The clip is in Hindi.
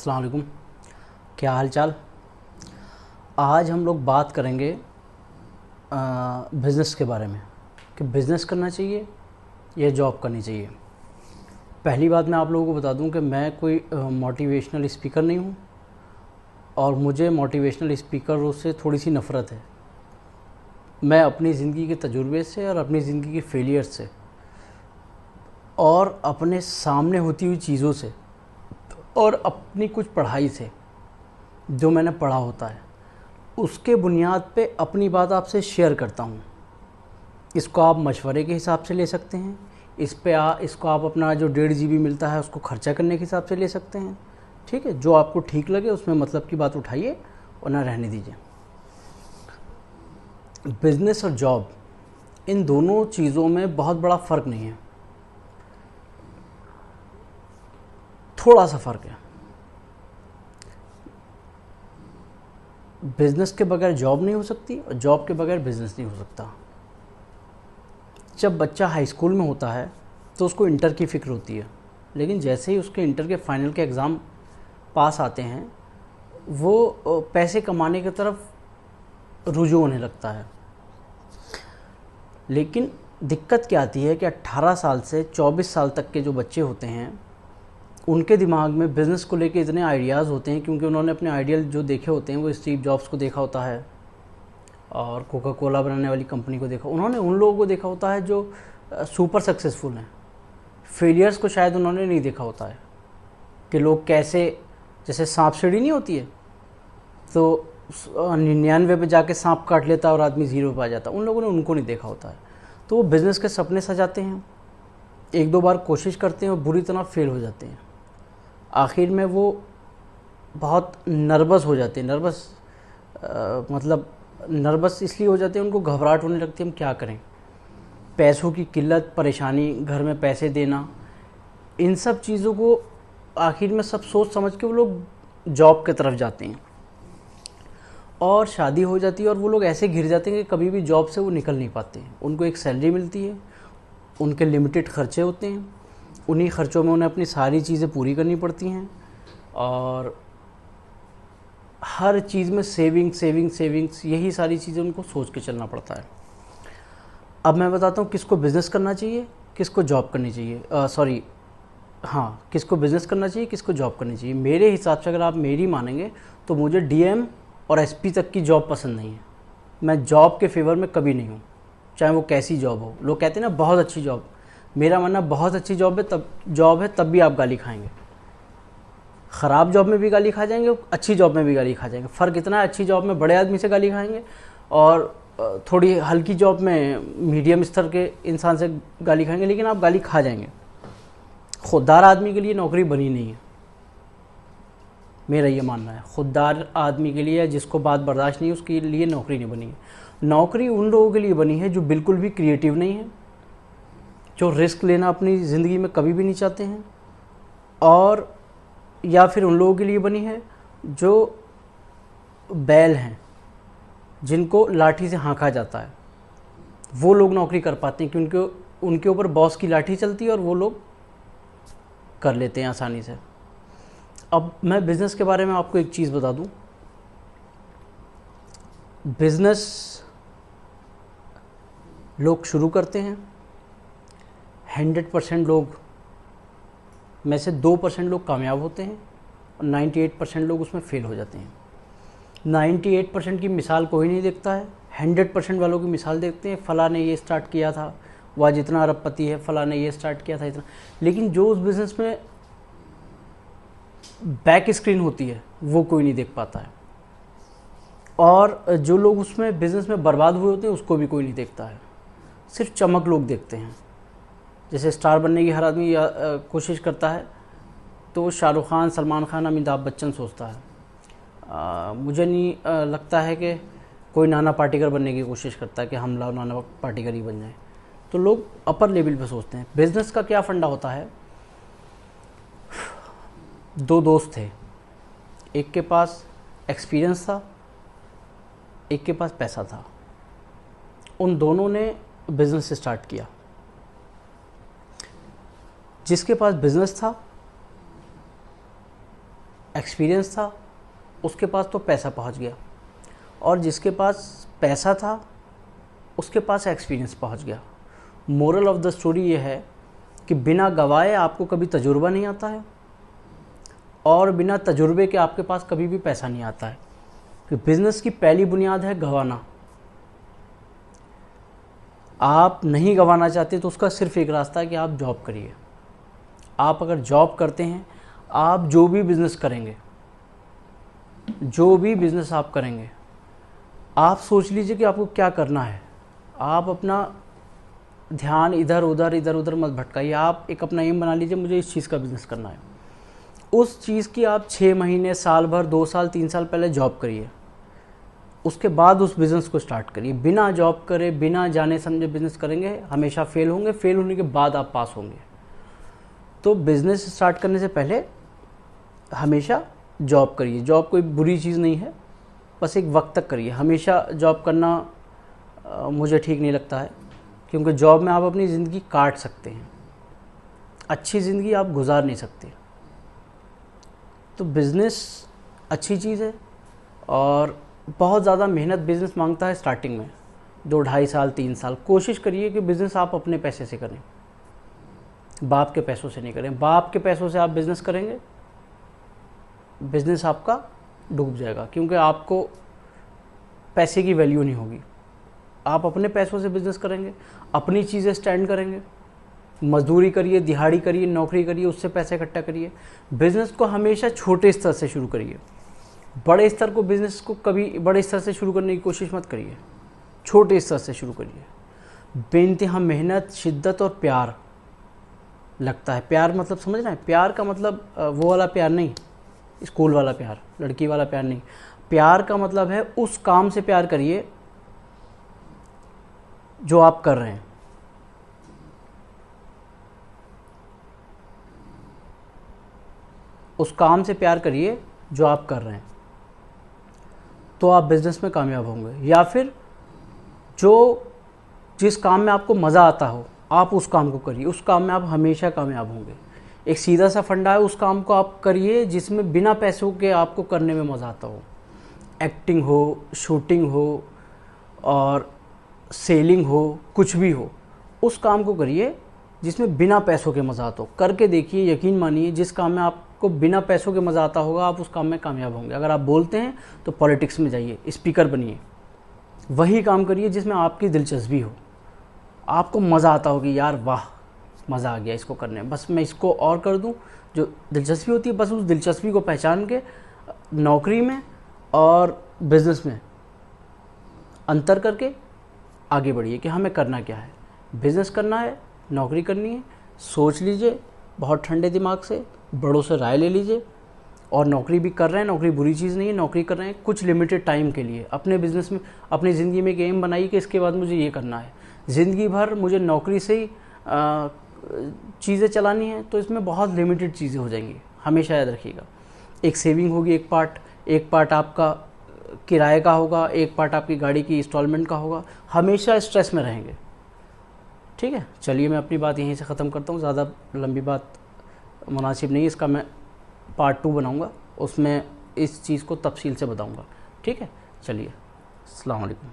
अस्सलाम वालेकुम। क्या हाल चाल। आज हम लोग बात करेंगे बिज़नेस के बारे में कि बिज़नेस करना चाहिए या जॉब करनी चाहिए। पहली बात मैं आप लोगों को बता दूं कि मैं कोई मोटिवेशनल स्पीकर नहीं हूं और मुझे मोटिवेशनल स्पीकरों से थोड़ी सी नफ़रत है। मैं अपनी ज़िंदगी के तजुर्बे से और अपनी ज़िंदगी के फेलियर से और अपने सामने होती हुई चीज़ों से और अपनी कुछ पढ़ाई से जो मैंने पढ़ा होता है उसके बुनियाद पे अपनी बात आपसे शेयर करता हूँ। इसको आप मशवरे के हिसाब से ले सकते हैं, इसको आप अपना जो 1.5 GB मिलता है उसको खर्चा करने के हिसाब से ले सकते हैं। ठीक है, जो आपको ठीक लगे उसमें मतलब की बात उठाइए और ना रहने दीजिए। बिज़नेस और जॉब, इन दोनों चीज़ों में बहुत बड़ा फ़र्क नहीं है, थोड़ा सा फ़र्क है। बिज़नेस के बगैर जॉब नहीं हो सकती और जॉब के बगैर बिज़नेस नहीं हो सकता। जब बच्चा हाई स्कूल में होता है तो उसको इंटर की फ़िक्र होती है, लेकिन जैसे ही उसके इंटर के फाइनल के एग्ज़ाम पास आते हैं वो पैसे कमाने की तरफ रुजू होने लगता है। लेकिन दिक्कत क्या आती है कि 18 साल से 24 साल तक के जो बच्चे होते हैं उनके दिमाग में बिज़नेस को लेके इतने आइडियाज़ होते हैं, क्योंकि उन्होंने अपने आइडियल जो देखे होते हैं वो स्टीव जॉब्स को देखा होता है और कोका कोला बनाने वाली कंपनी को देखा, उन्होंने उन लोगों को देखा होता है जो सुपर सक्सेसफुल हैं। फेलियर्स को शायद उन्होंने नहीं देखा होता है कि लोग कैसे, जैसे सांप सीढ़ी नहीं होती है तो 99 पे जाके सांप काट लेता है और आदमी 0 पे आ जाता है, उन लोगों ने उनको नहीं देखा होता है। तो वो बिज़नेस के सपने सजाते हैं, 1-2 बार कोशिश करते हैं और बुरी तरह फेल हो जाते हैं। आखिर में वो बहुत नर्वस हो जाते हैं। मतलब नर्वस इसलिए हो जाते हैं, उनको घबराहट होने लगती है हम क्या करें। पैसों की किल्लत, परेशानी, घर में पैसे देना, इन सब चीज़ों को आखिर में सब सोच समझ के वो लोग जॉब की तरफ जाते हैं और शादी हो जाती है और वो लोग ऐसे घिर जाते हैं कि कभी भी जॉब से वो निकल नहीं पाते हैं। उनको एक सैलरी मिलती है, उनके लिमिटेड खर्चे होते हैं, उन्हीं खर्चों में उन्हें अपनी सारी चीज़ें पूरी करनी पड़ती हैं और हर चीज़ में सेविंग्स, यही सारी चीज़ें उनको सोच के चलना पड़ता है। अब मैं बताता हूँ किसको बिज़नेस करना चाहिए, किसको जॉब करनी चाहिए। किसको बिज़नेस करना चाहिए, किसको जॉब करनी चाहिए। मेरे हिसाब से अगर आप मेरी मानेंगे तो मुझे DM और SP तक की जॉब पसंद नहीं है। मैं जॉब के फेवर में कभी नहीं हूँ, चाहे वो कैसी जॉब हो। लोग कहते हैं ना बहुत अच्छी जॉब, मेरा मानना बहुत अच्छी जॉब है तब भी आप गाली खाएंगे। ख़राब जॉब में भी गाली खा जाएंगे, अच्छी जॉब में भी गाली खा जाएंगे। फ़र्क इतना है, अच्छी जॉब में बड़े आदमी से गाली खाएंगे और थोड़ी हल्की जॉब में मीडियम स्तर के इंसान से गाली खाएंगे, लेकिन आप गाली खा जाएंगे। खुददार आदमी के लिए नौकरी बनी नहीं है, मेरा ये मानना है। खुददार आदमी के लिए, जिसको बात बर्दाश्त नहीं है, उसके लिए नौकरी नहीं बनी है। नौकरी उन लोगों के लिए बनी है जो बिल्कुल भी क्रिएटिव नहीं है, जो रिस्क लेना अपनी ज़िंदगी में कभी भी नहीं चाहते हैं, और या फिर उन लोगों के लिए बनी है जो बैल हैं, जिनको लाठी से हाँका जाता है। वो लोग नौकरी कर पाते हैं क्योंकि उनके ऊपर बॉस की लाठी चलती है और वो लोग कर लेते हैं आसानी से। अब मैं बिज़नेस के बारे में आपको एक चीज़ बता दूं। बिज़नेस लोग शुरू करते हैं, 100% लोग में से 2% लोग कामयाब होते हैं और 98% लोग उसमें फ़ेल हो जाते हैं। 98% की मिसाल कोई नहीं देखता है, 100% वालों की मिसाल देखते हैं। फ़लाँ ने ये स्टार्ट किया था, वह जितना अरबपति है, फ़लाँ ने ये स्टार्ट किया था इतना। लेकिन जो उस बिज़नेस में बैक स्क्रीन होती है वो कोई नहीं देख पाता है, और जो लोग उसमें बिज़नेस में बर्बाद हुए होते हैं उसको भी कोई नहीं देखता है। सिर्फ चमक लोग देखते हैं। जैसे स्टार बनने की हर आदमी कोशिश करता है तो शाहरुख खान, सलमान खान, अमिताभ बच्चन सोचता है। मुझे नहीं लगता है कि कोई नाना पाटेकर बनने की कोशिश करता है कि हम नाना पाटेकर ही बन जाए। तो लोग अपर लेवल पे सोचते हैं। बिज़नेस का क्या फंडा होता है। 2 दोस्त थे, एक के पास एक्सपीरियंस था, एक के पास पैसा था। उन दोनों ने बिज़नेस स्टार्ट किया। जिसके पास बिज़नेस था, एक्सपीरियंस था उसके पास तो पैसा पहुंच गया, और जिसके पास पैसा था उसके पास एक्सपीरियंस पहुंच गया। मोरल ऑफ द स्टोरी ये है कि बिना गवाए आपको कभी तजुर्बा नहीं आता है, और बिना तजुर्बे के आपके पास कभी भी पैसा नहीं आता है। कि बिज़नेस की पहली बुनियाद है गंवाना। आप नहीं गंवाना चाहते तो उसका सिर्फ एक रास्ता है कि आप जॉब करिए। आप अगर जॉब करते हैं, आप जो भी बिज़नेस करेंगे, जो भी बिज़नेस आप करेंगे, आप सोच लीजिए कि आपको क्या करना है। आप अपना ध्यान इधर उधर मत भटकाइए। आप एक अपना एम बना लीजिए, मुझे इस चीज़ का बिज़नेस करना है। उस चीज़ की आप 6 महीने, साल भर, 2 साल, 3 साल पहले जॉब करिए, उसके बाद उस बिज़नेस को स्टार्ट करिए। बिना जॉब करे, बिना जाने समझे बिज़नेस करेंगे, हमेशा फेल होंगे। फेल होने के बाद आप पास होंगे। तो बिज़नेस स्टार्ट करने से पहले हमेशा जॉब करिए। जॉब कोई बुरी चीज़ नहीं है, बस एक वक्त तक करिए। हमेशा जॉब करना मुझे ठीक नहीं लगता है, क्योंकि जॉब में आप अपनी ज़िंदगी काट सकते हैं, अच्छी ज़िंदगी आप गुजार नहीं सकते। तो बिज़नेस अच्छी चीज़ है, और बहुत ज़्यादा मेहनत बिज़नेस मांगता है स्टार्टिंग में, 2-2.5 साल, 3 साल। कोशिश करिए कि बिज़नेस आप अपने पैसे से करें, बाप के पैसों से नहीं करें। बाप के पैसों से आप बिज़नेस करेंगे, बिज़नेस आपका डूब जाएगा, क्योंकि आपको पैसे की वैल्यू नहीं होगी। आप अपने पैसों से बिज़नेस करेंगे, अपनी चीज़ें स्टैंड करेंगे, मजदूरी करिए, दिहाड़ी करिए, नौकरी करिए, उससे पैसे इकट्ठा करिए। बिज़नेस को हमेशा छोटे स्तर से शुरू करिए। बड़े स्तर को, बिज़नेस को कभी बड़े स्तर से शुरू करने की कोशिश मत करिए, छोटे स्तर से शुरू करिए। बेइंतहा मेहनत, शिद्दत और प्यार लगता है। प्यार मतलब समझ रहे हैं? प्यार का मतलब वो वाला प्यार नहीं, स्कूल वाला प्यार, लड़की वाला प्यार नहीं। प्यार का मतलब है उस काम से प्यार करिए जो आप कर रहे हैं। उस काम से प्यार करिए जो आप कर रहे हैं, तो आप बिज़नेस में कामयाब होंगे। या फिर जिस काम में आपको मज़ा आता हो, आप उस काम को करिए, उस काम में आप हमेशा कामयाब होंगे। एक सीधा सा फंडा है, उस काम को आप करिए जिसमें बिना पैसों के आपको करने में मज़ा आता हो। एक्टिंग हो, शूटिंग हो और सेलिंग हो, कुछ भी हो, उस काम को करिए जिसमें बिना पैसों के मज़ा आता हो। करके देखिए, यकीन मानिए, जिस काम में आपको बिना पैसों के मज़ा आता होगा, आप उस काम में कामयाब होंगे। अगर आप बोलते हैं तो पॉलिटिक्स में जाइए, स्पीकर बनिए। वही काम करिए जिसमें आपकी दिलचस्पी हो, आपको मज़ा आता हो कि यार वाह, मज़ा आ गया इसको करने में, बस मैं इसको और कर दूं। जो दिलचस्पी होती है, बस उस दिलचस्पी को पहचान के नौकरी में और बिज़नेस में अंतर करके आगे बढ़िए कि हमें करना क्या है। बिज़नेस करना है, नौकरी करनी है, सोच लीजिए बहुत ठंडे दिमाग से, बड़ों से राय ले लीजिए। और नौकरी भी कर रहे हैं, नौकरी बुरी चीज़ नहीं है। नौकरी कर रहे हैं कुछ लिमिटेड टाइम के लिए, अपने बिज़नेस में, अपनी ज़िंदगी में एक एम बनाइए कि इसके बाद मुझे ये करना है। ज़िंदगी भर मुझे नौकरी से ही चीज़ें चलानी है, तो इसमें बहुत लिमिटेड चीज़ें हो जाएंगी। हमेशा याद रखिएगा, एक सेविंग होगी, एक पार्ट आपका किराए का होगा, एक पार्ट आपकी गाड़ी की इंस्टॉलमेंट का होगा। हमेशा स्ट्रेस में रहेंगे। ठीक है, चलिए मैं अपनी बात यहीं से ख़त्म करता हूँ। ज़्यादा लंबी बात मुनासिब नहीं है, इसका मैं पार्ट 2 बनाऊँगा, उसमें इस चीज़ को तफसील से बताऊँगा। ठीक है, चलिए, अस्सलाम वालेकुम।